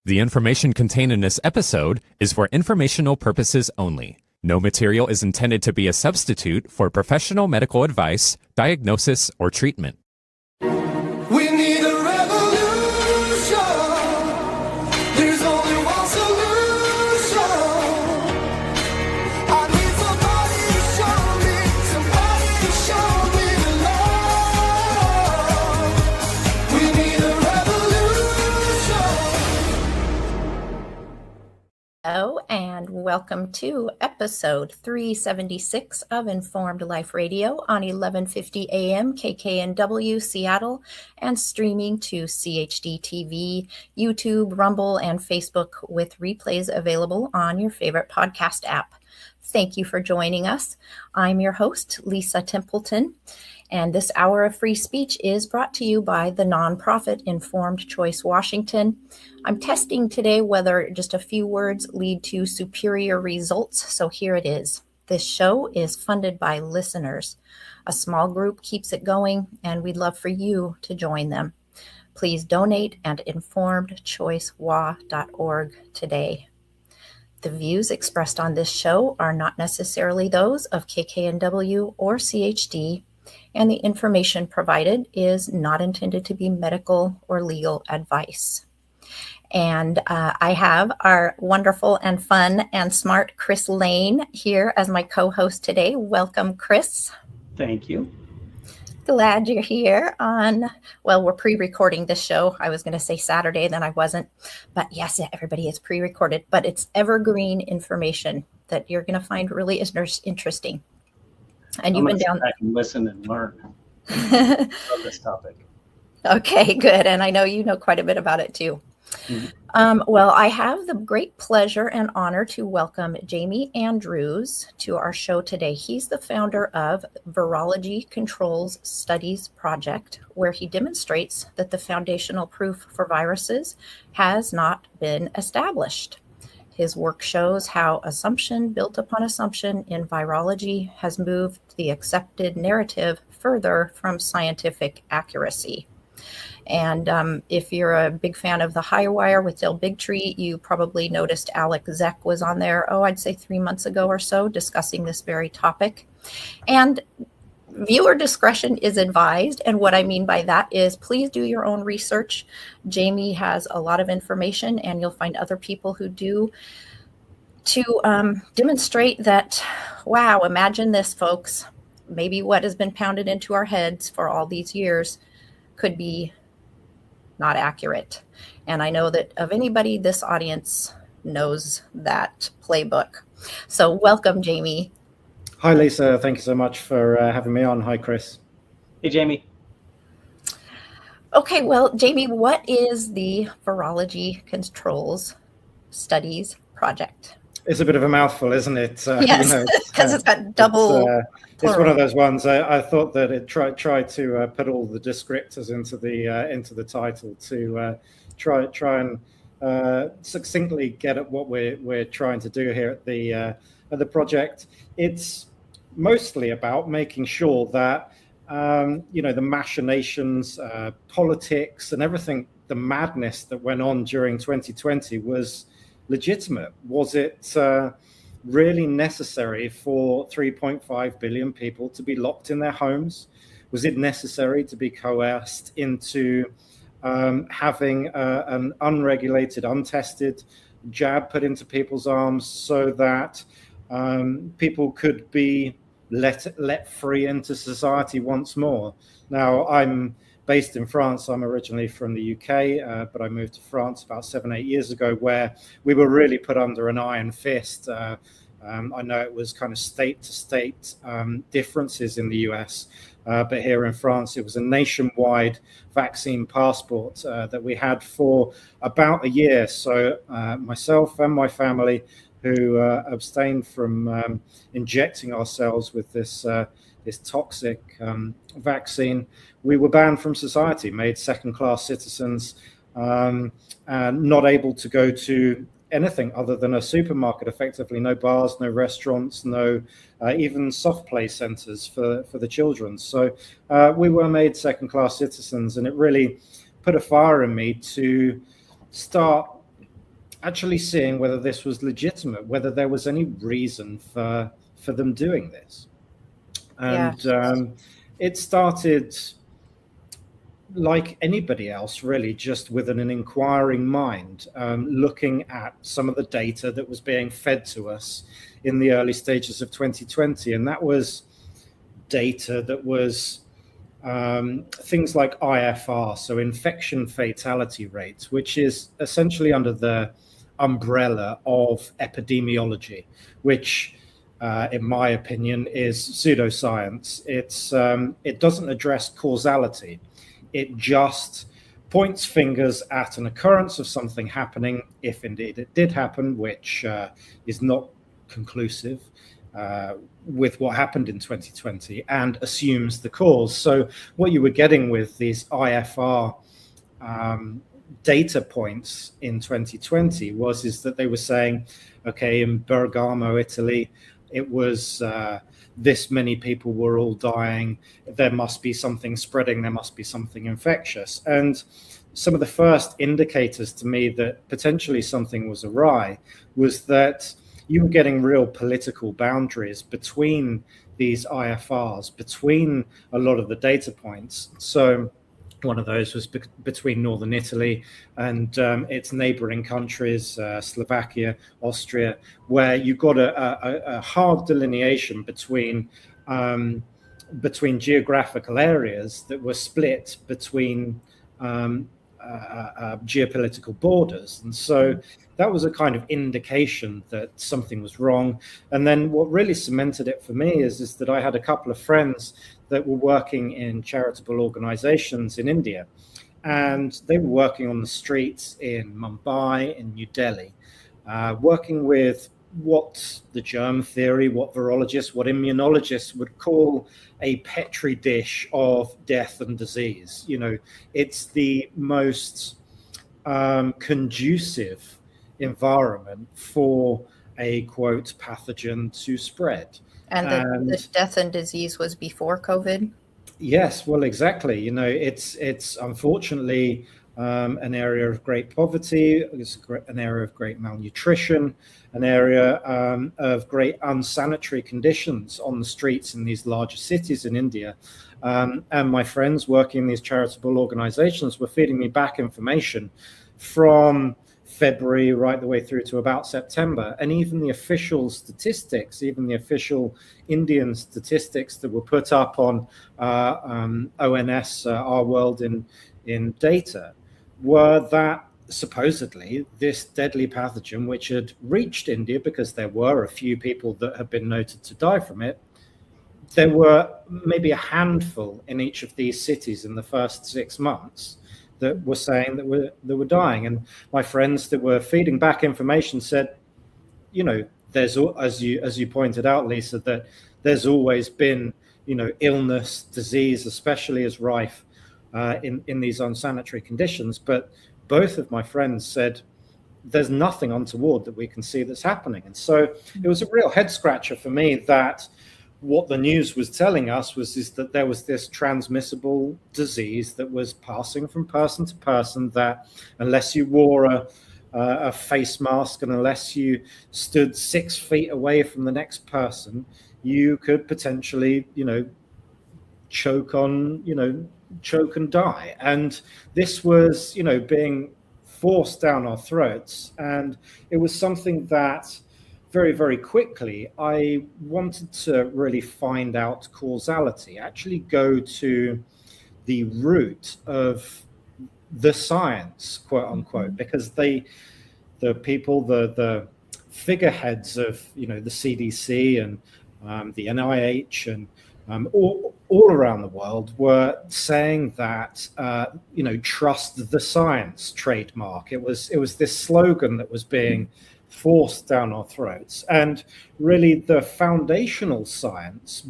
The information contained in this episode is for informational purposes only. No material is intended to be a substitute for professional medical advice, diagnosis, or treatment. We need a revolution. There's only one solution. I need somebody to show me the love. We need a revolution. Hello, and welcome to episode 376 of Informed Life Radio on 1150 AM KKNW Seattle and streaming to CHD TV, YouTube, Rumble, and Facebook with replays available on your favorite podcast app. Thank you for joining us. I'm your host, Lisa Templeton, and this hour of free speech is brought to you by the nonprofit Informed Choice Washington. I'm testing today whether just a few words lead to superior results, so here it is. This show is funded by listeners. A small group keeps it going, and we'd love for you to join them. Please donate at informedchoicewa.org today. The views expressed on this show are not necessarily those of KKNW or CHD, and the information provided is not intended to be medical or legal advice. And I have our wonderful and fun and smart Chris Lane here as my co-host today. Welcome, Chris. Thank you. Glad you're here we're pre-recording this show. I was going to say Saturday, then I wasn't. But yes, everybody is pre-recorded, but it's evergreen information that you're going to find really interesting. And you've been down there. I can listen and learn about this topic. Okay, good. And I know you know quite a bit about it too. Mm-hmm. Well, I have the great pleasure and honor to welcome Jamie Andrews to our show today. He's the founder of Virology Controls Studies Project, where he demonstrates that the foundational proof for viruses has not been established. His work shows how assumption built upon assumption in virology has moved the accepted narrative further from scientific accuracy. And if you're a big fan of The High Wire with Del Bigtree, you probably noticed Alec Zeck was on there, I'd say 3 months ago or so, discussing this very topic. And viewer discretion is advised. And what I mean by that is please do your own research. Jamie has a lot of information, and you'll find other people who do, to demonstrate that, wow, imagine this, folks. Maybe what has been pounded into our heads for all these years could be not accurate. And I know that of anybody, this audience knows that playbook. So welcome, Jamie. Hi, Lisa. Thank you so much for having me on. Hi, Chris. Hey, Jamie. Okay, well, Jamie, what is the Virology Controls Studies Project? It's a bit of a mouthful, isn't it? Yes, because it's got double. It's one of those ones. I thought that it tried to put all the descriptors into the title to try and succinctly get at what we're trying to do here at the project. It's mostly about making sure that the machinations, politics, and everything, the madness that went on during 2020 was legitimate. Was it really necessary for 3.5 billion people to be locked in their homes? Was it necessary to be coerced into having an unregulated, untested jab put into people's arms so that people could be let free into society once more? Now, I'm based in France. I'm originally from the UK, but I moved to France about 7-8 years ago, where we were really put under an iron fist. I know it was kind of state to state differences in the US, but here in France, it was a nationwide vaccine passport that we had for about a year. So myself and my family, who abstained from injecting ourselves with this toxic vaccine, we were banned from society, made second-class citizens, and not able to go to anything other than a supermarket, effectively. No bars, no restaurants, no even soft play centers for the children. So we were made second-class citizens, and it really put a fire in me to start actually seeing whether this was legitimate, whether there was any reason for them doing this. And it started like anybody else, really, just with an inquiring mind, looking at some of the data that was being fed to us in the early stages of 2020. And that was data that was things like IFR, so infection fatality rates, which is essentially under the umbrella of epidemiology, which in my opinion is pseudoscience. It doesn't address causality. It just points fingers at an occurrence of something happening, if indeed it did happen, which is not conclusive with what happened in 2020, and assumes the cause. So what you were getting with these IFR data points in 2020 is that they were saying, okay, in Bergamo, Italy, it was this many people were all dying. There must be something spreading. There must be something infectious. And some of the first indicators to me that potentially something was awry was that you were getting real political boundaries between these IFRs, between a lot of the data points. So one of those was between northern Italy and its neighboring countries, Slovakia, Austria, where you got a hard delineation between geographical areas that were split between geopolitical borders. And so that was a kind of indication that something was wrong. And then what really cemented it for me is that I had a couple of friends that were working in charitable organizations in India. And they were working on the streets in Mumbai, in New Delhi, working with what the germ theory, what virologists, what immunologists would call a petri dish of death and disease. You know, it's the most conducive environment for a, quote, pathogen to spread. And the death and disease was before COVID? Yes, well, exactly. You know, it's unfortunately an area of great poverty, it's an area of great malnutrition, an area of great unsanitary conditions on the streets in these larger cities in India. And my friends working in these charitable organizations were feeding me back information from February right the way through to about September. And even the official statistics, even the official Indian statistics that were put up on ONS, Our World in Data, were that supposedly this deadly pathogen, which had reached India because there were a few people that had been noted to die from it, there were maybe a handful in each of these cities in the first 6 months that were saying that were dying. And my friends that were feeding back information said, you know, there's, as you pointed out, Lisa, that there's always been, you know, illness, disease, especially as rife in these unsanitary conditions. But both of my friends said there's nothing untoward that we can see that's happening. And so it was a real head scratcher for me that what the news was telling us is that there was this transmissible disease that was passing from person to person, that unless you wore a face mask and unless you stood 6 feet away from the next person, you could potentially, you know, choke and die. And this was, you know, being forced down our throats. And it was something that very, very quickly I wanted to really find out causality, actually go to the root of the science, quote unquote, because the figureheads of, you know, the CDC and the NIH and all around the world were saying that, you know, trust the science trademark. It was this slogan that was being forced down our throats. And really the foundational science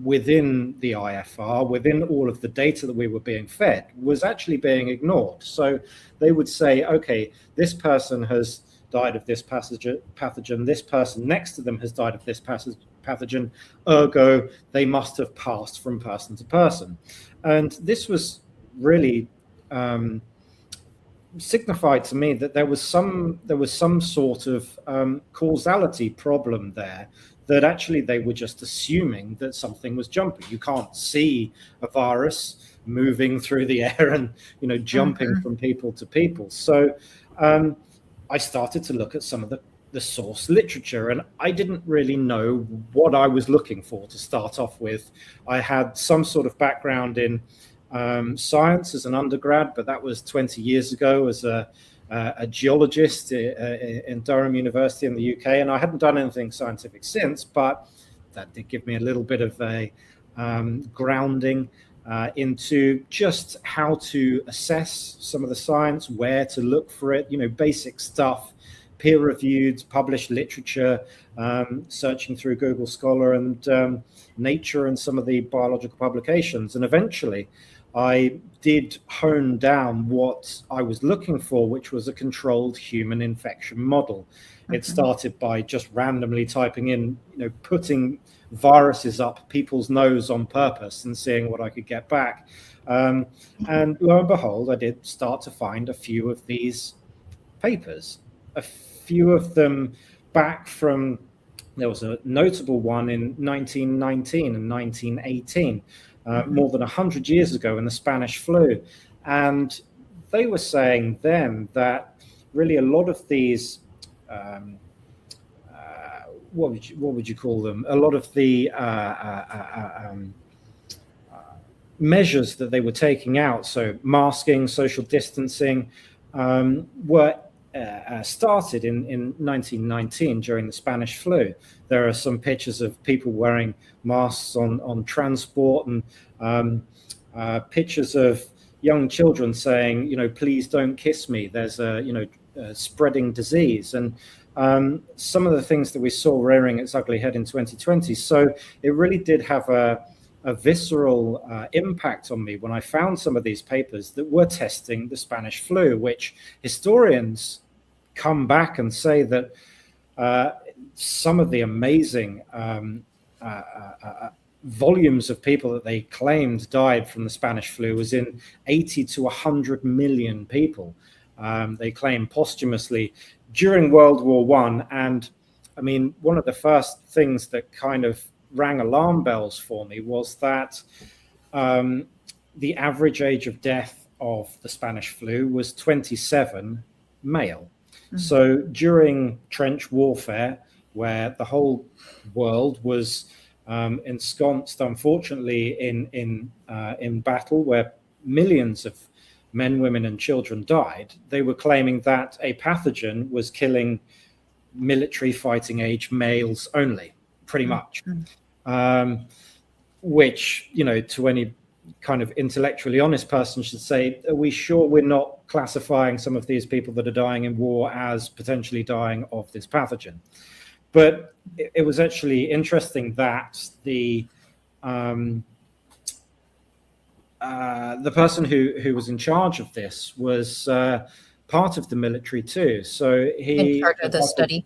within the IFR, within all of the data that we were being fed, was actually being ignored. So they would say, okay, this person has died of this pathogen, this person next to them has died of this pathogen, ergo they must have passed from person to person. And this was really signified to me that there was some sort of causality problem there, that actually they were just assuming that something was jumping. You can't see a virus moving through the air and jumping from people to people. So I started to look at some of the source literature, and I didn't really know what I was looking for to start off with. I had some sort of background in science as an undergrad, but that was 20 years ago as a geologist in Durham University in the UK, and I hadn't done anything scientific since, but that did give me a little bit of a grounding into just how to assess some of the science, where to look for it, basic stuff, peer-reviewed, published literature, searching through Google Scholar and Nature and some of the biological publications. And eventually I did hone down what I was looking for, which was a controlled human infection model. It started by just randomly typing in, putting viruses up people's nose on purpose and seeing what I could get back. And lo and behold, I did start to find a few of these papers, a few of them back from, there was a notable one in 1919 and 1918, more than 100 years ago in the Spanish flu. And they were saying then that really a lot of these, what would you call them? A lot of the measures that they were taking out, so masking, social distancing, were started in 1919 during the Spanish flu. There are some pictures of people wearing masks on transport, and pictures of young children saying, please don't kiss me. There's a spreading disease, and some of the things that we saw rearing its ugly head in 2020. So it really did have a visceral impact on me when I found some of these papers that were testing the Spanish flu, which historians come back and say that some of the amazing volumes of people that they claimed died from the Spanish flu was in 80 to 100 million people. They claim posthumously during World War I. And I mean, one of the first things that kind of rang alarm bells for me was that the average age of death of the Spanish flu was 27, male. So during trench warfare, where the whole world was ensconced, unfortunately, in battle, where millions of men, women, and children died, they were claiming that a pathogen was killing military fighting age males only, pretty much. Which, to any kind of intellectually honest person should say, are we sure we're not classifying some of these people that are dying in war as potentially dying of this pathogen? But it was actually interesting that the person who was in charge of this was part of the military too. So he In charge of the study.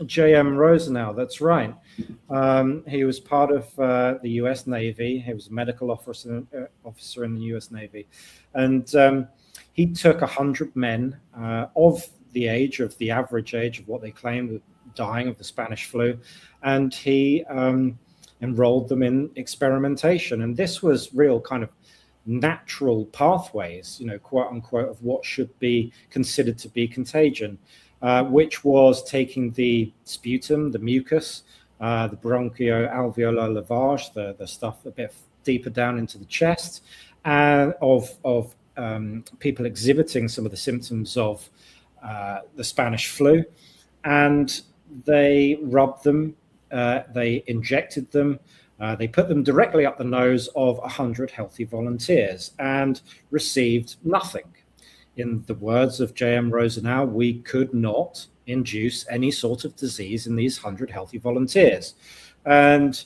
J.M. Rosenau, that's right. He was part of the U.S. Navy. He was a medical officer in the U.S. Navy. And he took 100 men of the average age of what they claimed were dying of the Spanish flu, and he enrolled them in experimentation. And this was real kind of natural pathways, quote unquote, of what should be considered to be contagion. Which was taking the sputum, the mucus, the bronchoalveolar lavage, the stuff a bit deeper down into the chest, and of people exhibiting some of the symptoms of the Spanish flu. And they rubbed them, they injected them, they put them directly up the nose of 100 healthy volunteers and received nothing. In the words of J.M. Rosenau, we could not induce any sort of disease in these 100 healthy volunteers. And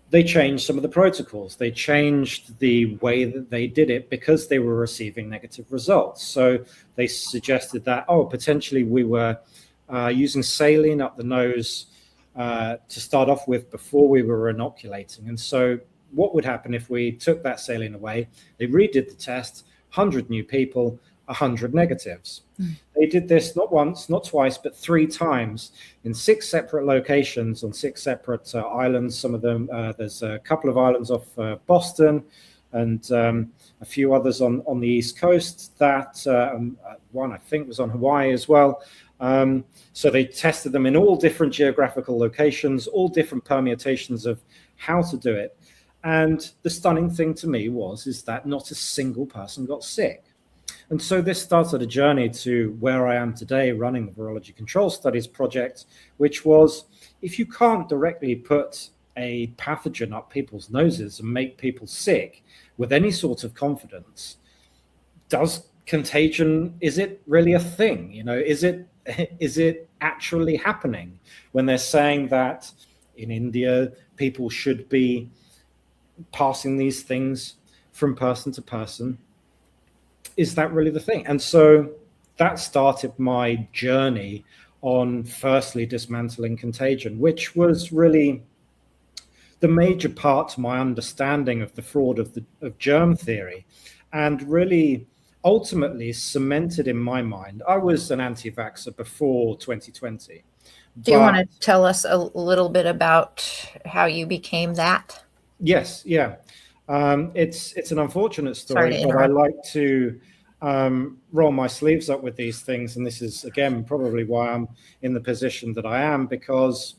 they changed some of the protocols. They changed the way that they did it because they were receiving negative results. So they suggested that, potentially we were using saline up the nose to start off with before we were inoculating. And so what would happen if we took that saline away? They redid the test, 100 new people, 100 negatives. They did this not once, not twice, but 3 times in 6 separate locations on 6 separate islands. Some of them, there's a couple of islands off Boston and a few others on the East Coast. That one, I think, was on Hawaii as well. So they tested them in all different geographical locations, all different permutations of how to do it. And the stunning thing to me is that not a single person got sick. And so this started a journey to where I am today, running the Virology Control Studies project, which was, if you can't directly put a pathogen up people's noses and make people sick with any sort of confidence, does contagion, is it really a thing? You know, is it actually happening when they're saying that in India, people should be passing these things from person to person? Is that really the thing? And so that started my journey on firstly dismantling contagion, which was really the major part to my understanding of the fraud of germ theory, and really ultimately cemented in my mind. I was an anti-vaxxer before 2020. Do you want to tell us a little bit about how you became that? Yes, yeah. It's an unfortunate Sorry story, to but I interrupt. like to roll my sleeves up with these things. And this is, again, probably why I'm in the position that I am, because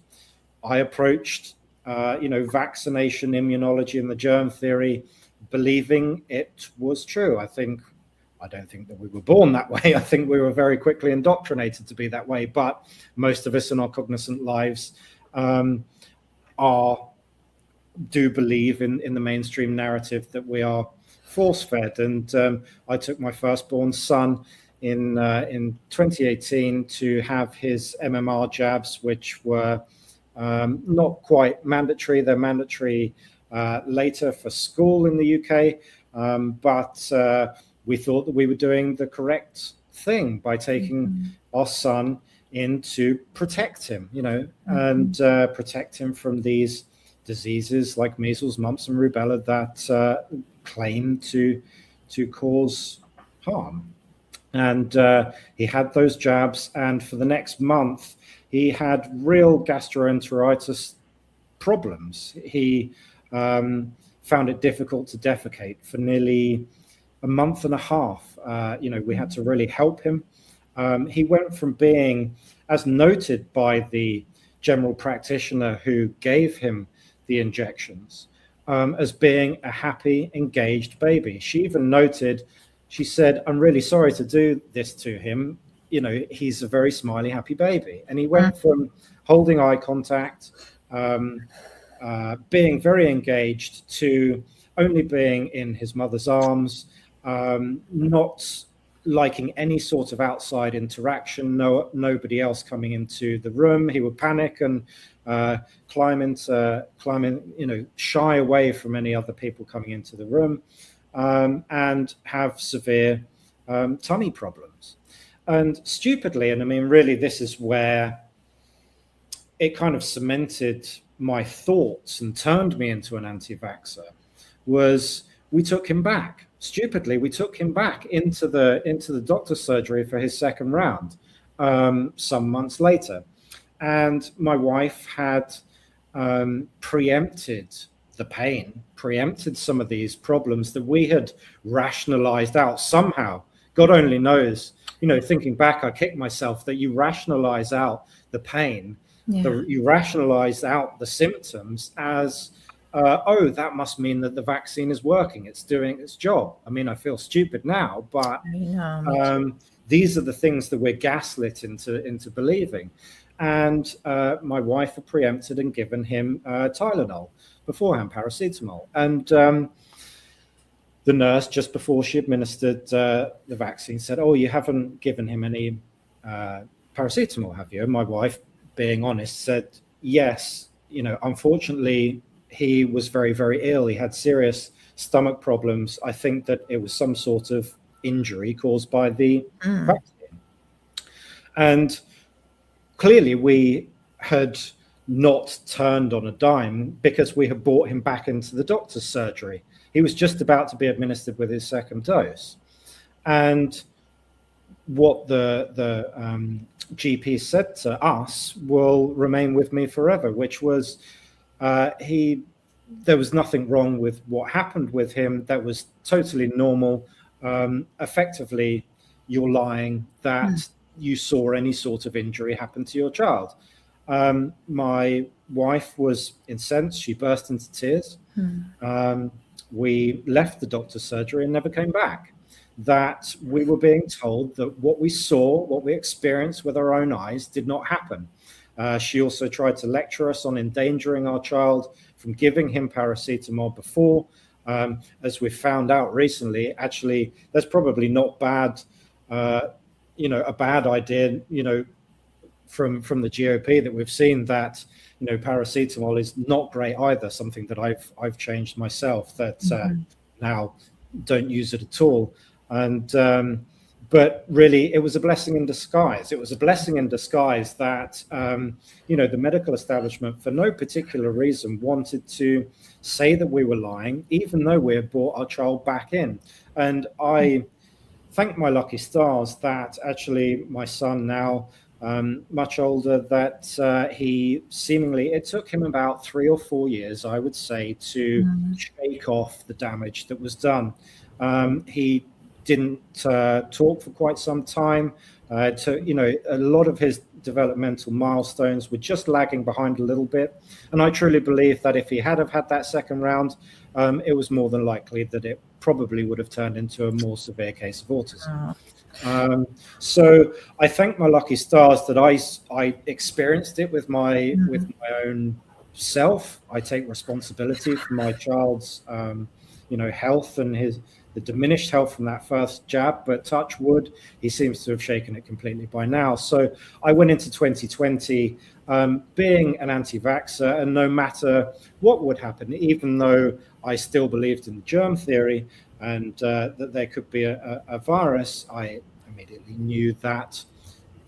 I approached, vaccination, immunology, and the germ theory, believing it was true. I don't think that we were born that way. I think we were very quickly indoctrinated to be that way. But most of us in our cognizant lives do believe in the mainstream narrative that we are force-fed. And I took my firstborn son in 2018 to have his MMR jabs, which were not quite mandatory. They're mandatory later for school in the UK, but we thought that we were doing the correct thing by taking our son in to protect him, and protect him from these diseases like measles, mumps, and rubella that claim to cause harm. And he had those jabs, and for the next month, he had real gastroenteritis problems. He found it difficult to defecate for nearly a month and a half. We had to really help him. He went from being, as noted by the general practitioner who gave him the injections, as being a happy, engaged baby. She even noted, she said, "I'm really sorry to do this to him. He's a very smiley, happy baby." And he went from holding eye contact, being very engaged, to only being in his mother's arms, not liking any sort of outside interaction, nobody else coming into the room. He would panic and climb shy away from any other people coming into the room, and have severe tummy problems. And stupidly, and I mean, really, this is where it kind of cemented my thoughts and turned me into an anti-vaxxer, was we took him back. Stupidly, we took him back into the doctor's surgery for his second round some months later. And my wife had preempted the pain, preempted some of these problems that we had rationalized out somehow. God only knows, thinking back, I kick myself that you rationalize out the pain, you rationalize out the symptoms as, that must mean that the vaccine is working, it's doing its job. I mean, I feel stupid now, but these are the things that we're gaslit into believing. And my wife had preempted and given him Tylenol beforehand, paracetamol. And the nurse, just before she administered the vaccine, said, "Oh, you haven't given him any paracetamol, have you?" And my wife, being honest, said, "Yes, unfortunately, he was very, very ill. He had serious stomach problems. I think that it was some sort of injury caused by the vaccine." And clearly we had not turned on a dime, because we had brought him back into the doctor's surgery. He was just about to be administered with his second dose. And what the GP said to us will remain with me forever, which was there was nothing wrong with what happened with him. That was totally normal. Effectively, you're lying that you saw any sort of injury happen to your child. My wife was incensed. She burst into tears. We left the doctor's surgery and never came back. That we were being told that what we saw, what we experienced with our own eyes did not happen. She also tried to lecture us on endangering our child from giving him paracetamol before. As we found out recently, actually, that's probably not bad, a bad idea, from the GOP that we've seen that, paracetamol is not great either, something that I've changed myself, that now don't use it at all. And but really, it was a blessing in disguise. It was a blessing in disguise that, the medical establishment, for no particular reason, wanted to say that we were lying, even though we had brought our child back in. And I thank my lucky stars that actually my son now, much older, that he seemingly, it took him about 3 or 4 years, I would say, to shake off the damage that was done. He didn't talk for quite some time. A lot of his developmental milestones were just lagging behind a little bit. And I truly believe that if he had have had that second round, it was more than likely that it probably would have turned into a more severe case of autism. So I thank my lucky stars that I experienced it with my own self. I take responsibility for my child's health and the diminished health from that first jab, but touch wood, he seems to have shaken it completely by now. So I went into 2020 being an anti-vaxxer, and no matter what would happen, even though I still believed in germ theory and that there could be a virus, I immediately knew that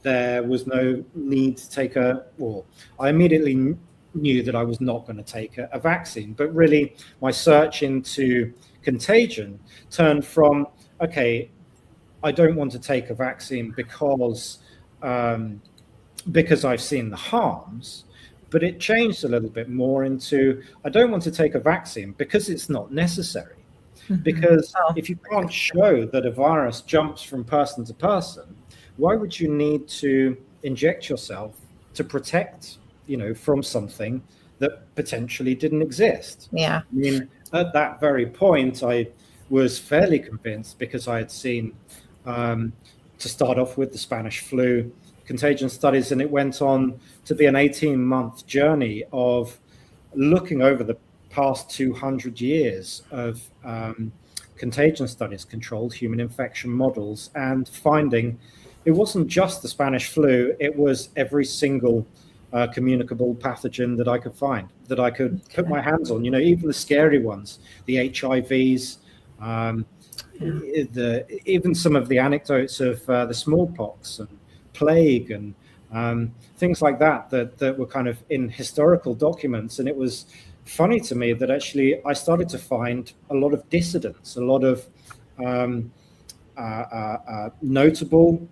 there was no need to take I immediately knew that I was not going to take a vaccine. But really, my search into contagion turned from, okay, I don't want to take a vaccine because I've seen the harms, but it changed a little bit more into, I don't want to take a vaccine because it's not necessary. Because if you can't show that a virus jumps from person to person, why would you need to inject yourself to protect, from something that potentially didn't exist? Yeah. I mean, at that very point, I was fairly convinced, because I had seen, to start off with, the Spanish flu contagion studies, and it went on to be an 18-month journey of looking over the past 200 years of contagion studies, controlled human infection models, and finding it wasn't just the Spanish flu, it was every single communicable pathogen that I could find, that I could put my hands on, even the scary ones, the HIVs, even some of the anecdotes of the smallpox and plague and things like that were kind of in historical documents. And it was funny to me that actually I started to find a lot of dissidents, a lot of notable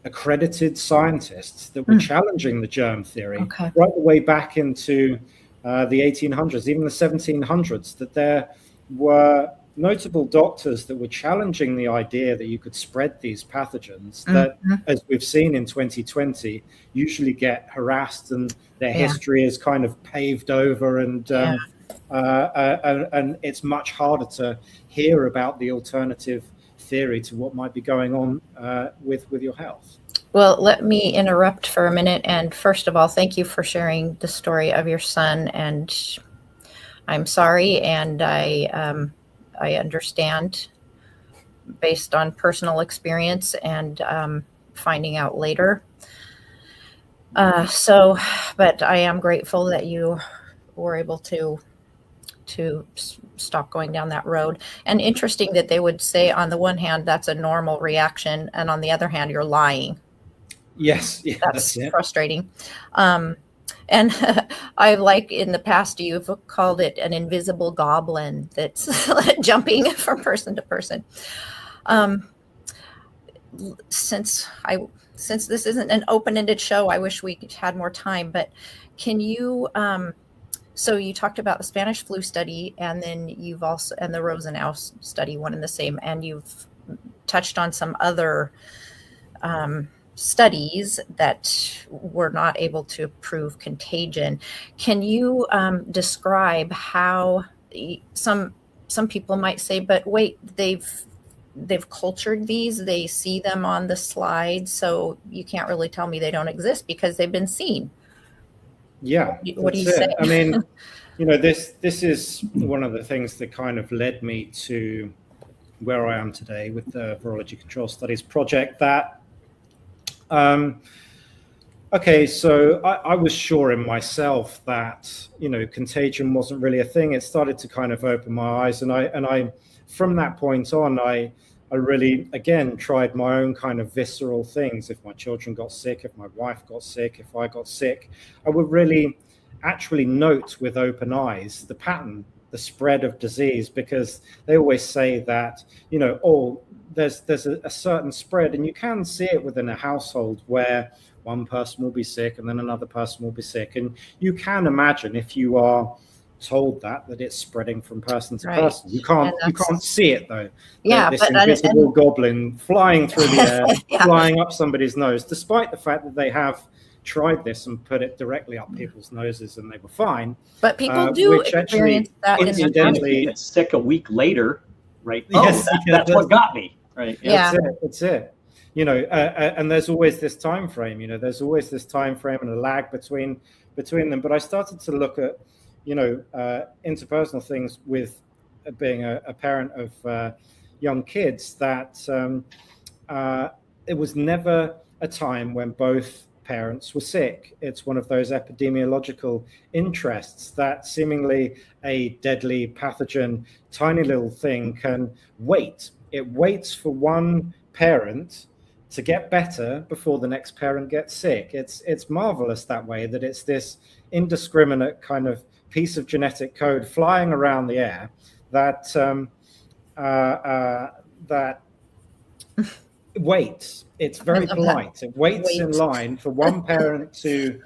accredited scientists that were challenging the germ theory right the way back into the 1800s, even the 1700s, that there were notable doctors that were challenging the idea that you could spread these pathogens that, as we've seen in 2020, usually get harassed and their history is kind of paved over, and it's much harder to hear about the alternative theory to what might be going on with your health. Well, let me interrupt for a minute. And first of all, thank you for sharing the story of your son. And I'm sorry, and I understand based on personal experience and finding out later. But I am grateful that you were able to stop going down that road. And interesting that they would say, on the one hand, that's a normal reaction, and on the other hand, you're lying. Yes, that's frustrating. And I like, in the past, you've called it an invisible goblin that's jumping from person to person. since this isn't an open-ended show, I wish we had more time, but can you so you talked about the Spanish flu study, and then you've also, and the Rosenau study, one and the same, and you've touched on some other studies that were not able to prove contagion. Can you describe how some people might say, but wait, they've cultured these, they see them on the slide, so you can't really tell me they don't exist because they've been seen. Yeah, What do you that's say? it. I mean, this is one of the things that kind of led me to where I am today with the Virology Control Studies project. That okay, so I was sure in myself that contagion wasn't really a thing. It started to kind of open my eyes, and I from that point on, I really, again, tried my own kind of visceral things. If my children got sick, if my wife got sick, if I got sick, I would really actually note with open eyes the pattern, the spread of disease, because they always say that, there's a certain spread, and you can see it within a household where one person will be sick and then another person will be sick. And you can imagine, if you are told that it's spreading from person to person. You can't see it though. Yeah, this invisible goblin flying through the air, yeah, flying up somebody's nose, despite the fact that they have tried this and put it directly up people's noses and they were fine. But people do experience that. Incidentally, get sick a week later, right? Yes, that's what got me. Right. Yeah, that's it. And there's always this time frame. There's always this time frame and a lag between them. But I started to look at interpersonal things with being a parent of young kids, that it was never a time when both parents were sick. It's one of those epidemiological interests that seemingly a deadly pathogen, tiny little thing, can wait. It waits for one parent to get better before the next parent gets sick. It's marvelous that way, that it's this indiscriminate kind of piece of genetic code flying around the air that that waits. It's very polite. It waits in line for one parent to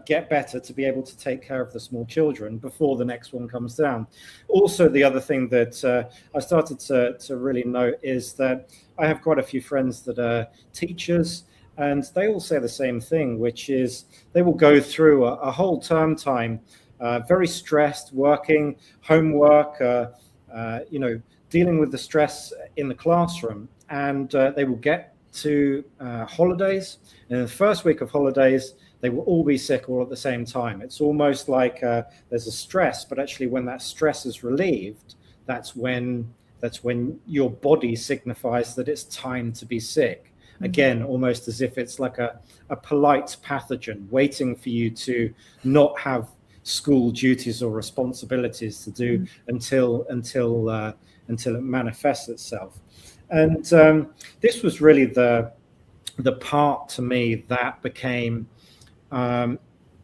get better, to be able to take care of the small children before the next one comes down. Also, the other thing that I started to really note is that I have quite a few friends that are teachers, and they all say the same thing, which is they will go through a whole term time very stressed, working, homework, dealing with the stress in the classroom, and they will get to holidays, and in the first week of holidays they will all be sick all at the same time. It's almost like there's a stress, but actually when that stress is relieved, that's when your body signifies that it's time to be sick. Again, almost as if it's like a polite pathogen waiting for you to not have school duties or responsibilities to do until it manifests itself. And this was really the part to me that became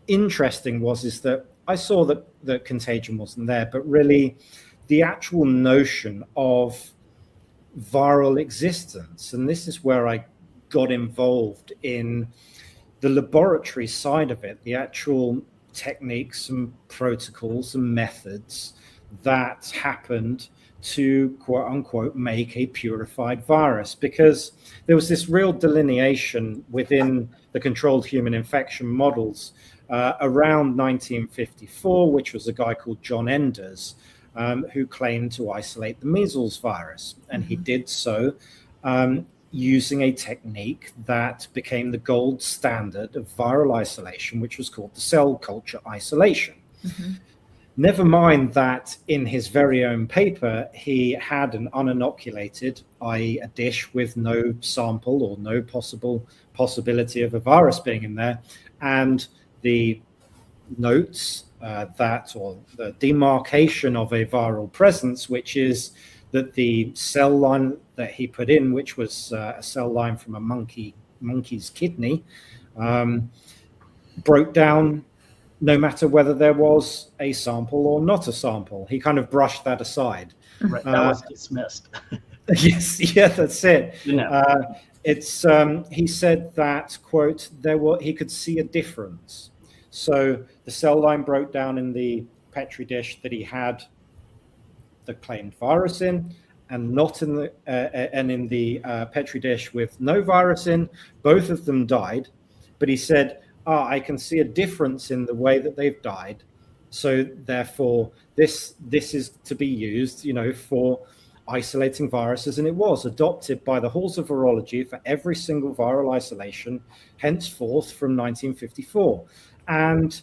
interesting, is that I saw that the contagion wasn't there, but really the actual notion of viral existence. And this is where I got involved in the laboratory side of it, the actual techniques and protocols and methods that happened to, quote unquote, make a purified virus, because there was this real delineation within the controlled human infection models around 1954, which was a guy called John Enders, who claimed to isolate the measles virus. And he did so using a technique that became the gold standard of viral isolation, which was called the cell culture isolation. Never mind that in his very own paper, he had an uninoculated, i.e. a dish with no sample or no possibility of a virus being in there. And the notes or the demarcation of a viral presence, which is that the cell line that he put in, which was a cell line from a monkey's kidney, broke down no matter whether there was a sample or not a sample. He kind of brushed that aside. Right, that was dismissed. Yes, yeah, that's it. No. It's he said that, quote, he could see a difference. So the cell line broke down in the Petri dish that he had the claimed virus in, and not in the in the Petri dish with no virus in. Both of them died, but he said, I can see a difference in the way that they've died. So therefore, this is to be used, for isolating viruses, and it was adopted by the halls of virology for every single viral isolation henceforth from 1954. And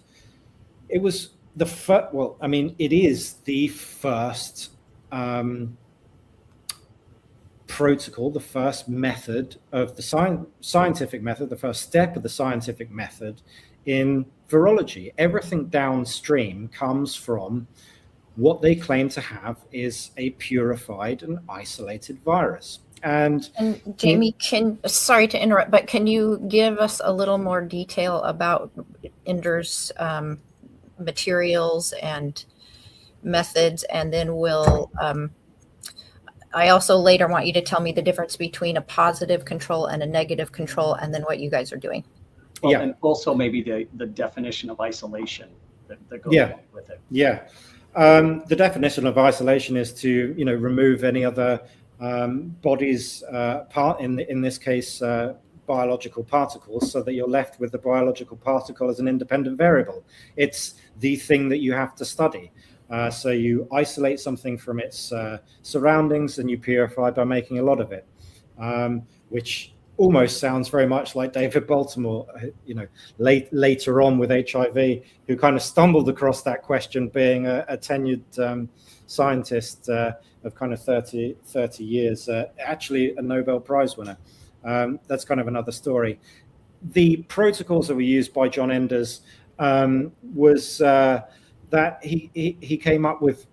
it was the first, well, I mean, it is the first protocol, the first method of the scientific method, the first step of the scientific method in virology. Everything downstream comes from what they claim to have is a purified and isolated virus. And Jamie, sorry to interrupt, but can you give us a little more detail about Ender's materials and methods, and then I also later want you to tell me the difference between a positive control and a negative control, and then what you guys are doing. Well, yeah, and also maybe the definition of isolation that goes Yeah. along with it. yeah. The definition of isolation is to, remove any other bodies part in this case biological particles, so that you're left with the biological particle as an independent variable. It's the thing that you have to study. So you isolate something from its surroundings and you purify by making a lot of it, which almost sounds very much like David Baltimore, later on with HIV, who kind of stumbled across that question, being a tenured scientist of kind of 30 years, actually a Nobel Prize winner. That's kind of another story. The protocols that were used by John Enders was that he came up with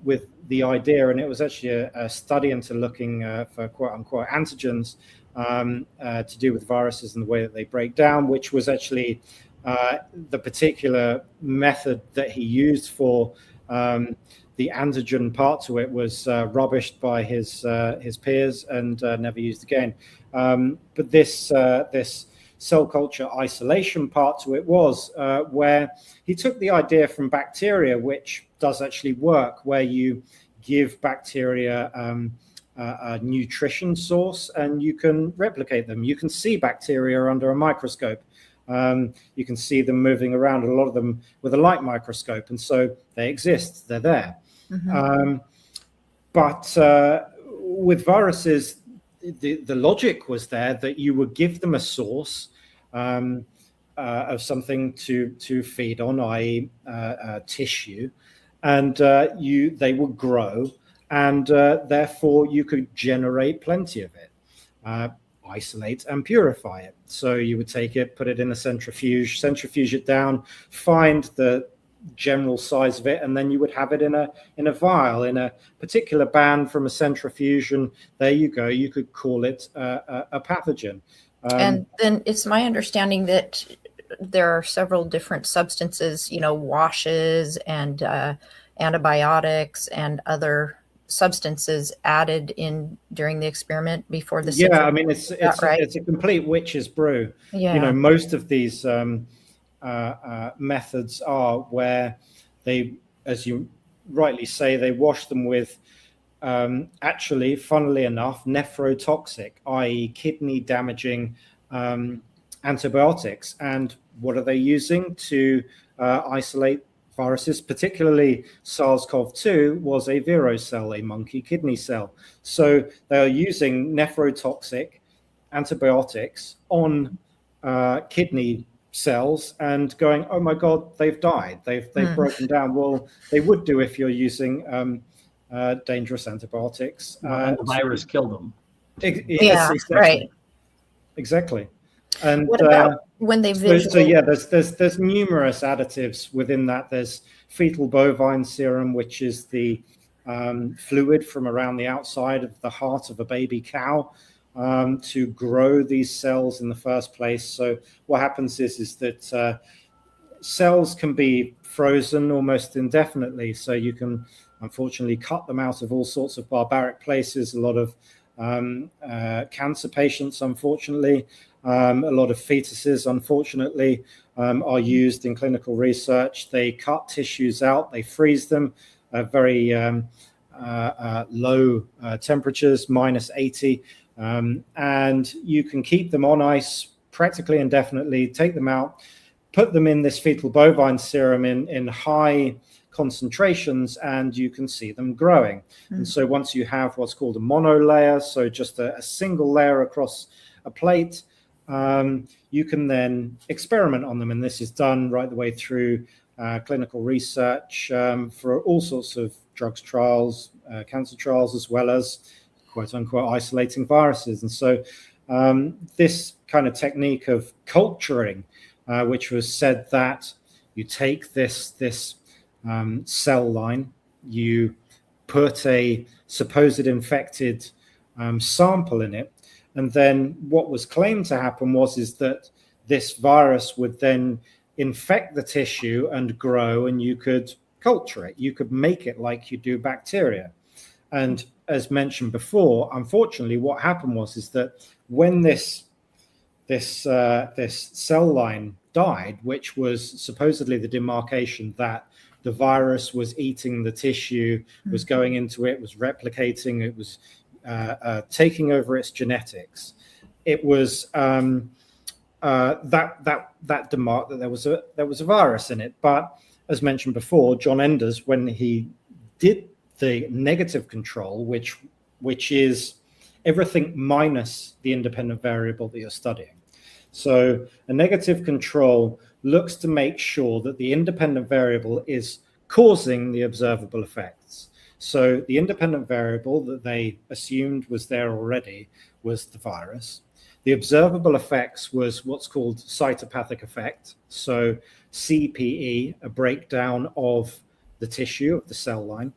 the idea, and it was actually a study into looking for quote unquote antigens to do with viruses and the way that they break down, which was actually the particular method that he used for the antigen part to it was rubbished by his peers and never used again. But this cell culture isolation part to it was where he took the idea from bacteria, which does actually work, where you give bacteria a nutrition source and you can replicate them. You can see bacteria under a microscope. You can see them moving around, a lot of them with a light microscope, and so they exist, they're there. Mm-hmm. But with viruses, the logic was there that you would give them a source of something to feed on, i.e. Tissue, and they would grow, and therefore you could generate plenty of it, isolate and purify it. So you would take it, put it in a centrifuge it down, find the general size of it, and then you would have it in a vial, in a particular band from a centrifuge, and there you go. You could call it a pathogen. And then it's my understanding that there are several different substances, washes and antibiotics and other substances added in during the experiment before the I mean it's right? It's a complete witch's brew. Most of these methods are where they, as you rightly say, they wash them with actually, funnily enough, nephrotoxic, i.e. kidney damaging antibiotics. And what are they using to isolate viruses? Particularly SARS-CoV-2 was a virocell, a monkey kidney cell. So they are using nephrotoxic antibiotics on kidney cells and going, oh my God, they've died. They've broken down. Well, they would do if you're using dangerous antibiotics. And the virus killed them. Exactly. Right. Exactly. And what about when they visually? There's numerous additives within that. There's fetal bovine serum, which is the fluid from around the outside of the heart of a baby cow to grow these cells in the first place. So what happens is that cells can be frozen almost indefinitely. So you can unfortunately cut them out of all sorts of barbaric places. A lot of cancer patients, unfortunately. A lot of fetuses, unfortunately, are used in clinical research. They cut tissues out, they freeze them at very low temperatures, -80, and you can keep them on ice practically indefinitely, take them out, put them in this fetal bovine serum in high concentrations, and you can see them growing. And so once you have what's called a monolayer, so just a single layer across a plate, you can then experiment on them. And this is done right the way through clinical research for all sorts of drugs trials, cancer trials, as well as quote unquote isolating viruses. And so this kind of technique of culturing, which was said that you take this cell line, you put a supposed infected sample in it, and then what was claimed to happen is that this virus would then infect the tissue and grow, and you could culture it. You could make it like you do bacteria. And as mentioned before, unfortunately, what happened is that when this cell line died, which was supposedly the demarcation that the virus was eating the tissue, was going into it, was replicating, it was taking over its genetics. It was that demarked that there was a virus in it. But as mentioned before, John Enders, when he did the negative control, which is everything minus the independent variable that you're studying. So a negative control looks to make sure that the independent variable is causing the observable effects. So the independent variable that they assumed was there already was the virus. The observable effects was what's called cytopathic effect. So CPE, a breakdown of the tissue of the cell line.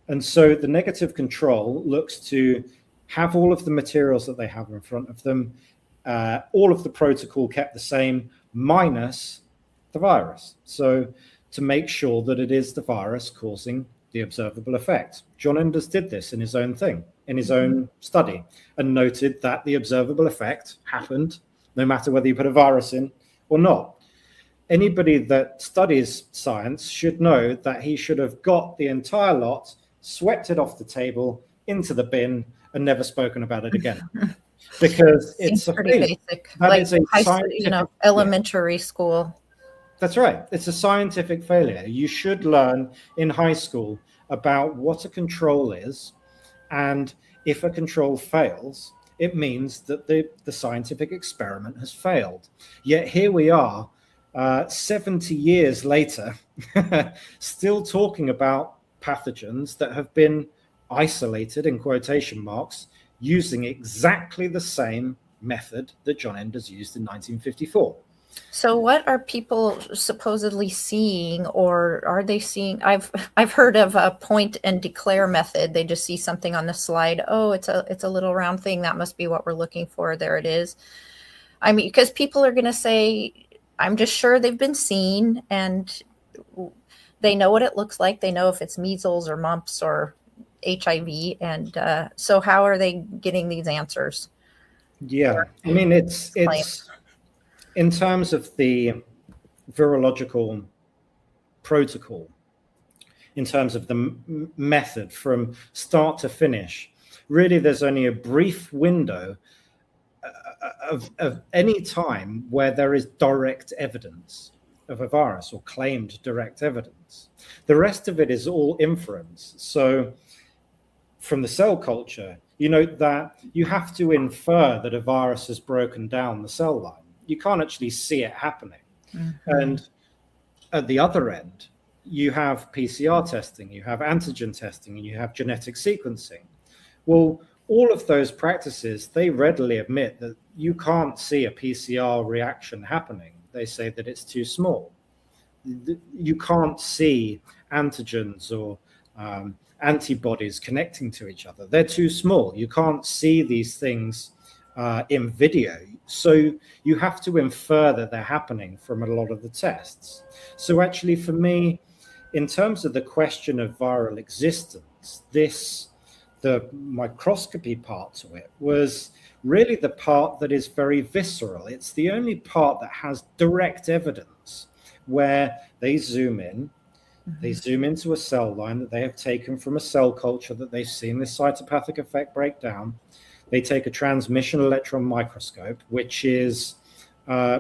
And so the negative control looks to have all of the materials that they have in front of them, all of the protocol kept the same, minus the virus. So to make sure that it is the virus causing the observable effect. John Enders did this in his own thing, in his own study, and noted that the observable effect happened no matter whether you put a virus in or not. Anybody that studies science should know that he should have got the entire lot, swept it off the table, into the bin, and never spoken about it again. Because it's pretty basic, that like is a elementary school. That's right. It's a scientific failure. You should learn in high school about what a control is, and if a control fails, it means that the scientific experiment has failed. Yet here we are, 70 years later, still talking about pathogens that have been isolated, in quotation marks, using exactly the same method that John Enders used in 1954. So what are people supposedly seeing, or are they seeing? I've heard of a point and declare method. They just see something on the slide. Oh, it's a little round thing. That must be what we're looking for. There it is. I mean, because people are going to say, I'm just sure they've been seen and they know what it looks like. They know if it's measles or mumps or HIV. And so how are they getting these answers? Yeah, I mean, it's in terms of the virological protocol, in terms of the method from start to finish, really there's only a brief window of any time where there is direct evidence of a virus or claimed direct evidence. The rest of it is all inference. So from the cell culture, you know that you have to infer that a virus has broken down the cell line. You can't actually see it happening. And at the other end, you have PCR testing, you have antigen testing, and you have genetic sequencing. Well, all of those practices, they readily admit that you can't see a PCR reaction happening. They say that it's too small. You can't see antigens or antibodies connecting to each other. They're too small. You can't see these things in video. So you have to infer that they're happening from a lot of the tests. So actually for me, in terms of the question of viral existence, this the microscopy part to it was really the part that is very visceral. It's the only part that has direct evidence where they zoom in, they zoom into a cell line that they have taken from a cell culture that they've seen this cytopathic effect break down. They take a transmission electron microscope, which is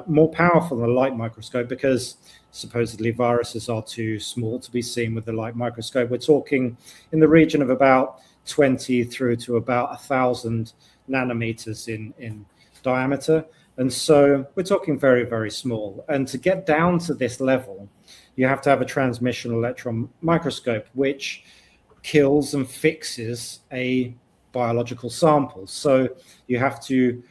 more powerful than a light microscope because supposedly viruses are too small to be seen with the light microscope. We're talking in the region of about 20 through to about 1,000 nanometers in diameter. And so we're talking very, very small. And to get down to this level, you have to have a transmission electron microscope, which kills and fixes a biological sample. So you have to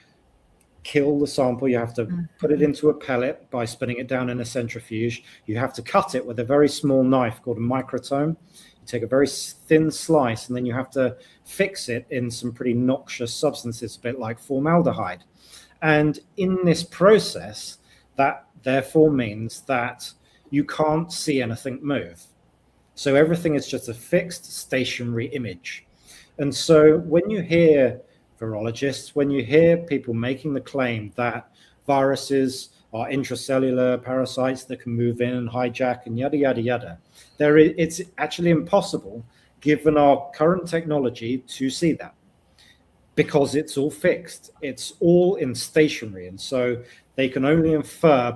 kill the sample, you have to put it into a pellet by spinning it down in a centrifuge. You have to cut it with a very small knife called a microtome. You take a very thin slice, and then you have to fix it in some pretty noxious substances, a bit like formaldehyde. And in this process, that therefore means that you can't see anything move. So everything is just a fixed stationary image. And so when you hear virologists, when you hear people making the claim that viruses are intracellular parasites that can move in and hijack and yada, yada, yada, it's actually impossible, given our current technology, to see that because it's all fixed. It's all in stationary. And so they can only infer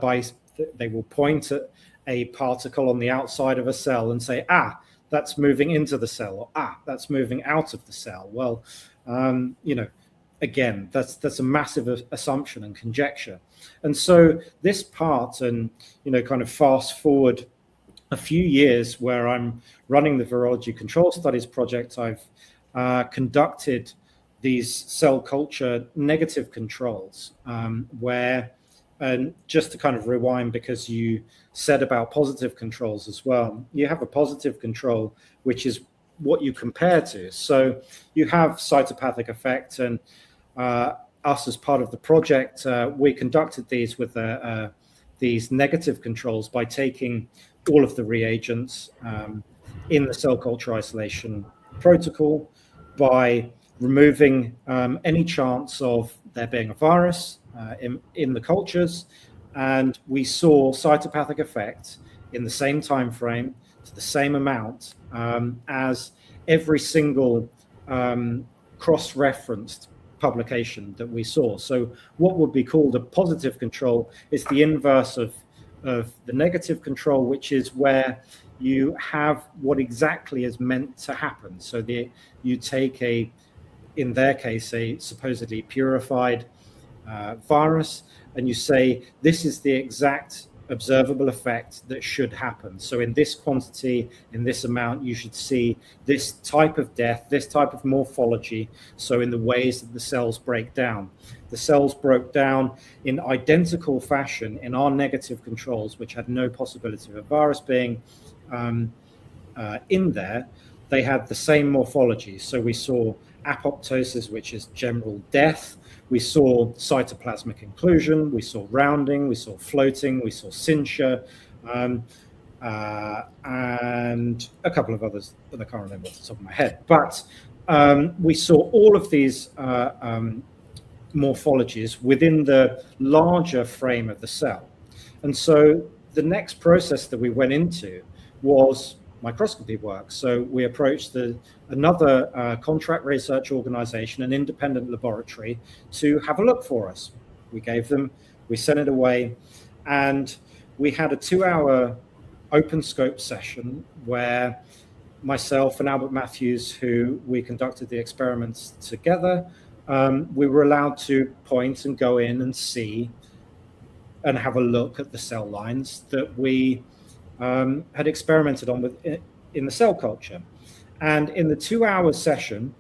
they will point at a particle on the outside of a cell and say, that's moving into the cell, or that's moving out of the cell. Well, again, that's a massive assumption and conjecture. And so this part, and kind of fast forward a few years where I'm running the Virology Control Studies project, I've conducted these cell culture negative controls where, and just to kind of rewind, because you said about positive controls as well, you have a positive control, which is what you compare to. So you have cytopathic effect, and us as part of the project, we conducted these with these negative controls by taking all of the reagents in the cell culture isolation protocol, by removing any chance of there being a virus in the cultures, and we saw cytopathic effect in the same time frame to the same amount as every single cross-referenced publication that we saw. So what would be called a positive control is the inverse of the negative control, which is where you have what exactly is meant to happen. So you take in their case, a supposedly purified virus, and you say, this is the exact observable effect that should happen. So in this quantity, in this amount, you should see this type of death, this type of morphology. So in the ways that the cells break down. The cells broke down in identical fashion in our negative controls, which had no possibility of a virus being in there. They had the same morphology. So we saw apoptosis, which is general death. We saw cytoplasmic inclusion, we saw rounding, we saw floating, we saw cincture, and a couple of others that I can't remember off the top of my head. But we saw all of these morphologies within the larger frame of the cell. And so the next process that we went into was microscopy work. So we approached another contract research organization, an independent laboratory, to have a look for us. We sent it away, and we had a 2-hour open scope session where myself and Albert Matthews, who we conducted the experiments together, we were allowed to point and go in and see and have a look at the cell lines that we had experimented on with in the cell culture. And in the 2-hour session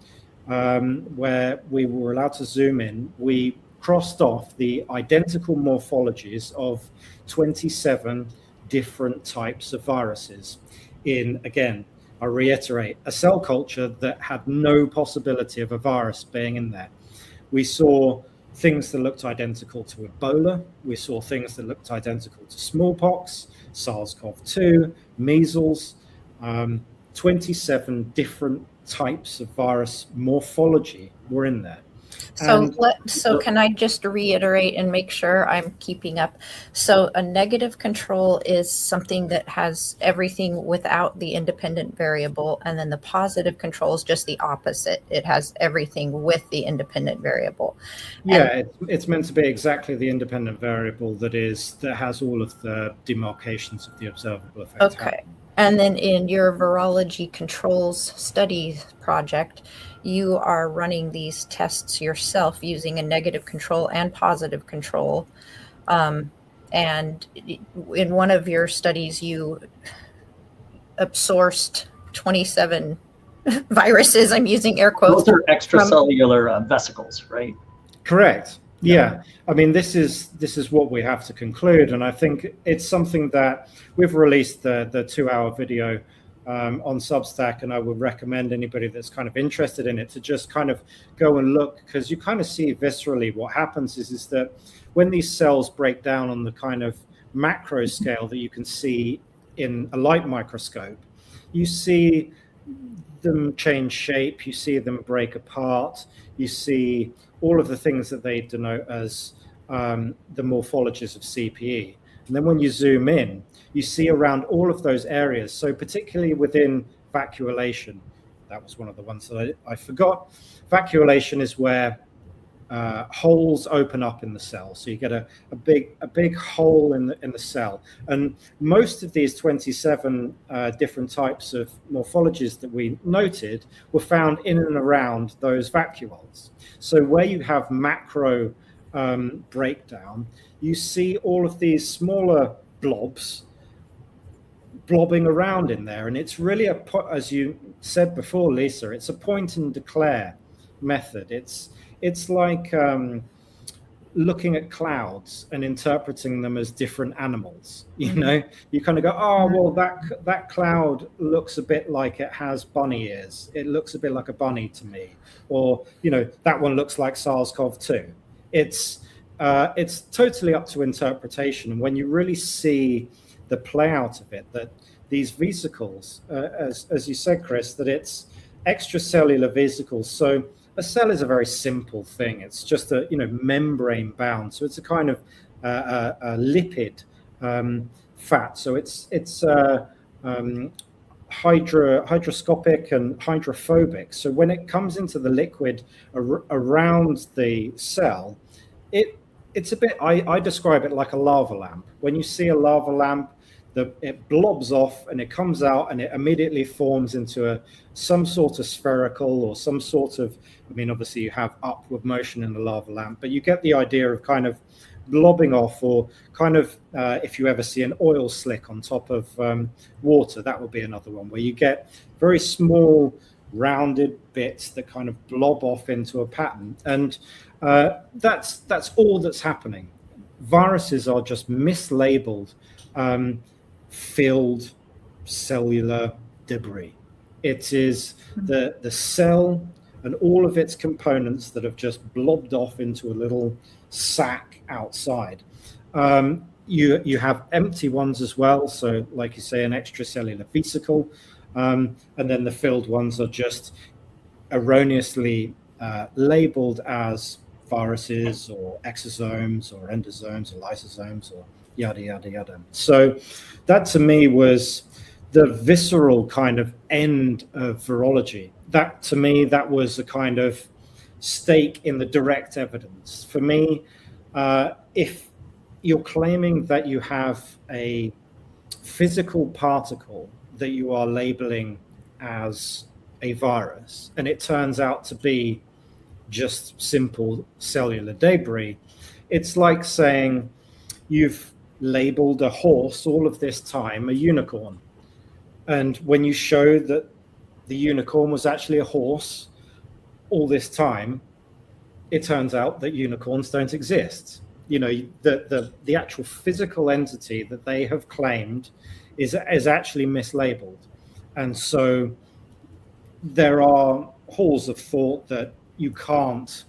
where we were allowed to zoom in, we crossed off the identical morphologies of 27 different types of viruses in, again, I reiterate, a cell culture that had no possibility of a virus being in there. We saw things that looked identical to Ebola. We saw things that looked identical to smallpox, SARS-CoV-2, measles, 27 different types of virus morphology were in there. So And- can I just reiterate and make sure I'm keeping up? So a negative control is something that has everything without the independent variable, and then the positive control is just the opposite. It has everything with the independent variable. Yeah, it's meant to be exactly the independent variable that has all of the demarcations of the observable effect. Okay. And then in your virology controls study project, you are running these tests yourself using a negative control and positive control. And in one of your studies, you sourced 27 viruses. I'm using air quotes. Those are extracellular vesicles, right? Correct. Yeah. I mean, this is what we have to conclude, and I think it's something that we've released the 2-hour video on Substack, and I would recommend anybody that's kind of interested in it to just kind of go and look, because you kind of see viscerally what happens is that when these cells break down on the kind of macro scale that you can see in a light microscope, you see them change shape, you see them break apart, you see all of the things that they denote as the morphologies of CPE. And then when you zoom in, you see around all of those areas. So particularly within vacuolation, that was one of the ones that I forgot. Vacuolation is where holes open up in the cell. So you get a big hole in the cell. And most of these 27 different types of morphologies that we noted were found in and around those vacuoles. So where you have macro breakdown, you see all of these smaller blobs blobbing around in there. And it's really, as you said before, Lisa, it's a point and declare method. It's like looking at clouds and interpreting them as different animals. You know, you kind of go, oh, well, that cloud looks a bit like it has bunny ears. It looks a bit like a bunny to me. Or, you know, that one looks like SARS-CoV-2. It's totally up to interpretation. And when you really see the play out of it, that these vesicles, as you said, Chris, that it's extracellular vesicles. So a cell is a very simple thing. It's just a membrane bound. So it's a kind of a lipid fat. So it's hygroscopic and hydrophobic. So when it comes into the liquid around the cell, it's a bit. I describe it like a lava lamp. When you see a lava lamp, it blobs off and it comes out and it immediately forms into some sort of spherical or some sort of, I mean, obviously you have upward motion in the lava lamp, but you get the idea of kind of blobbing off, or kind of, if you ever see an oil slick on top of water, that would be another one where you get very small rounded bits that kind of blob off into a pattern. And that's all that's happening. Viruses are just mislabeled filled cellular debris. It is the cell and all of its components that have just blobbed off into a little sac outside. You have empty ones as well. So like you say, an extracellular vesicle. And then the filled ones are just erroneously labeled as viruses or exosomes or endosomes or lysosomes or yada, yada, yada. So that to me was the visceral kind of end of virology. That to me, that was a kind of stake in the direct evidence. For me, if you're claiming that you have a physical particle that you are labeling as a virus, and it turns out to be just simple cellular debris, it's like saying you've labeled a horse all of this time a unicorn. And when you show that the unicorn was actually a horse all this time, it turns out that unicorns don't exist. You know, the actual physical entity that they have claimed is actually mislabeled. And so there are halls of thought that you can't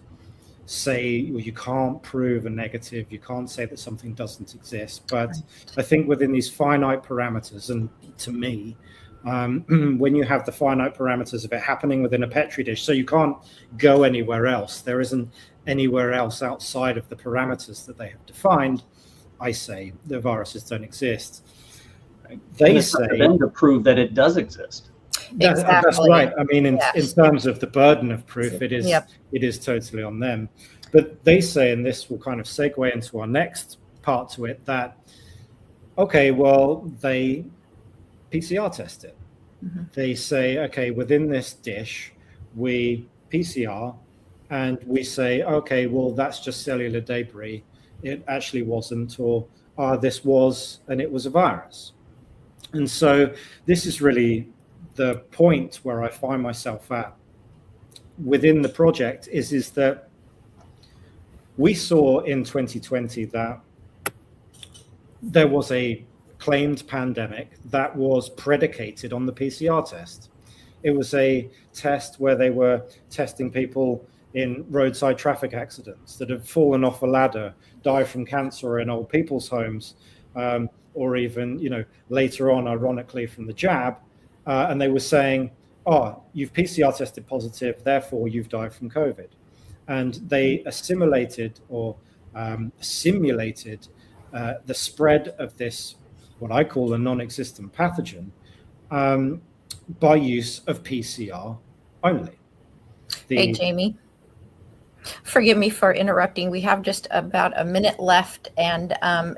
say, or you can't prove a negative, you can't say that something doesn't exist. But I think within these finite parameters, and to me, when you have the finite parameters of it happening within a Petri dish. So you can't go anywhere else. There isn't anywhere else outside of the parameters that they have defined. I say the viruses don't exist. They say for them to prove that it does exist. that's right. I mean, in terms of the burden of proof, it is totally on them. But they say, and this will kind of segue into our next part to it, that, okay, well, they PCR test it. Mm-hmm. They say, okay, within this dish, we PCR, and we say, okay, well, that's just cellular debris. It actually wasn't, or this was, and it was a virus. And so this is really the point where I find myself at within the project is that we saw in 2020 that there was a claimed pandemic that was predicated on the PCR test. It was a test where they were testing people in roadside traffic accidents that have fallen off a ladder, died from cancer in old people's homes, or even, later on, ironically, from the jab. And they were saying, you've PCR tested positive, therefore you've died from COVID. And they assimilated or simulated the spread of this, what I call a non-existent pathogen, by use of PCR only. Hey, Jamie. Forgive me for interrupting. We have just about a minute left, and I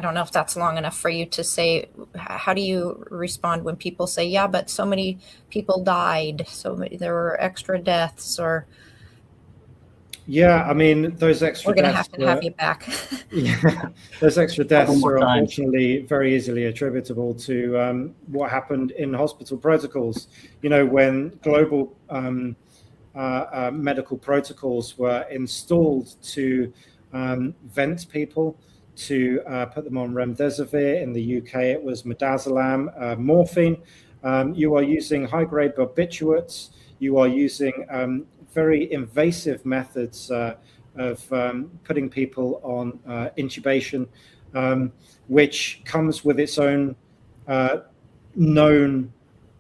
don't know if that's long enough for you to say. How do you respond when people say, "Yeah, but so many people died, there were extra deaths," or? Yeah, I mean, those extra deaths. We're going to have you back. Yeah, those extra deaths are unfortunately very easily attributable to what happened in hospital protocols. When global medical protocols were installed to vent people, to put them on remdesivir. In the UK, it was midazolam, morphine. You are using high-grade barbiturates. You are using very invasive methods of putting people on intubation, which comes with its own known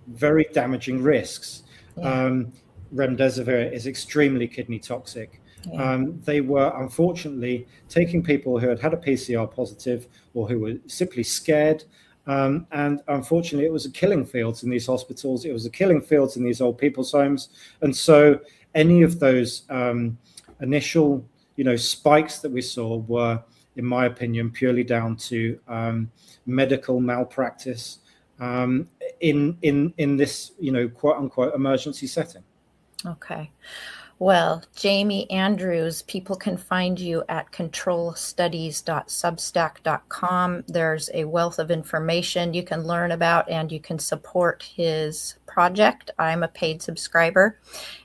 very damaging risks. Yeah. Remdesivir is extremely kidney toxic. Yeah. They were unfortunately taking people who had a PCR positive or who were simply scared. And unfortunately, it was a killing fields in these hospitals. It was a killing fields in these old people's homes. And so any of those initial, spikes that we saw were, in my opinion, purely down to medical malpractice in this, quote unquote emergency setting. Okay. Well, Jamie Andrews, people can find you at controlstudies.substack.com. There's a wealth of information you can learn about, and you can support his project. I'm a paid subscriber.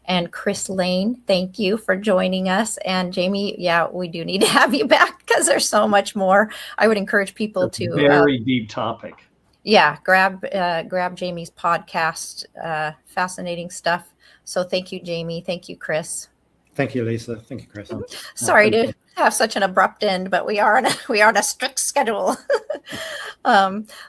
And Chris Lane, thank you for joining us. And Jamie, we do need to have you back because there's so much more. I would encourage people to very deep topic. Yeah, grab Jamie's podcast. Fascinating stuff. So thank you, Jamie. Thank you, Chris. Thank you, Lisa. Thank you, Chris. Sorry to have such an abrupt end, but we are on a strict schedule.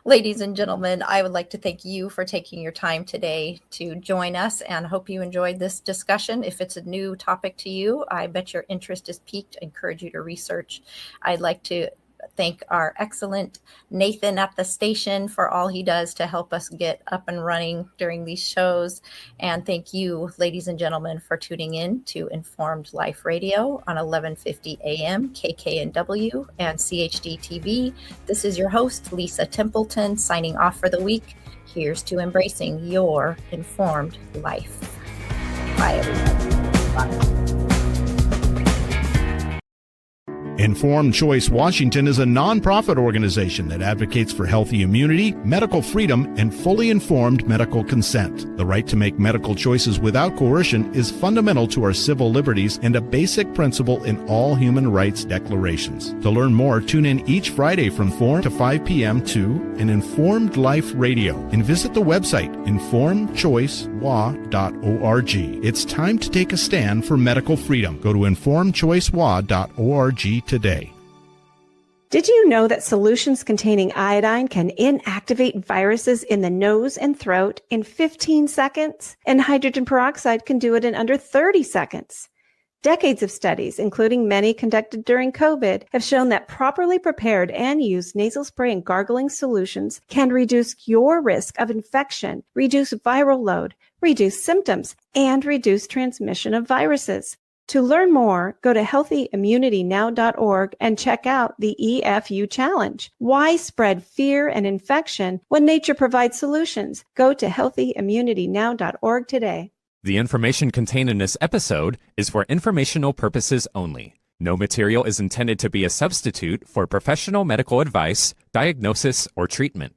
Ladies and gentlemen, I would like to thank you for taking your time today to join us, and hope you enjoyed this discussion. If it's a new topic to you, I bet your interest is piqued. I encourage you to research. I'd like to thank our excellent Nathan at the station for all he does to help us get up and running during these shows. And thank you, ladies and gentlemen, for tuning in to Informed Life Radio on 1150 AM, KKNW and CHD TV. This is your host, Lisa Templeton, signing off for the week. Here's to embracing your informed life. Bye, everybody. Bye. Informed Choice Washington is a nonprofit organization that advocates for healthy immunity, medical freedom, and fully informed medical consent. The right to make medical choices without coercion is fundamental to our civil liberties and a basic principle in all human rights declarations. To learn more, tune in each Friday from 4 to 5 p.m. to an Informed Life Radio and visit the website informedchoicewa.org. It's time to take a stand for medical freedom. Go to informedchoicewa.org today. Did you know that solutions containing iodine can inactivate viruses in the nose and throat in 15 seconds? And hydrogen peroxide can do it in under 30 seconds. Decades of studies, including many conducted during COVID, have shown that properly prepared and used nasal spray and gargling solutions can reduce your risk of infection, reduce viral load, reduce symptoms, and reduce transmission of viruses. To learn more, go to healthyimmunitynow.org and check out the EFU Challenge. Why spread fear and infection when nature provides solutions? Go to healthyimmunitynow.org today. The information contained in this episode is for informational purposes only. No material is intended to be a substitute for professional medical advice, diagnosis, or treatment.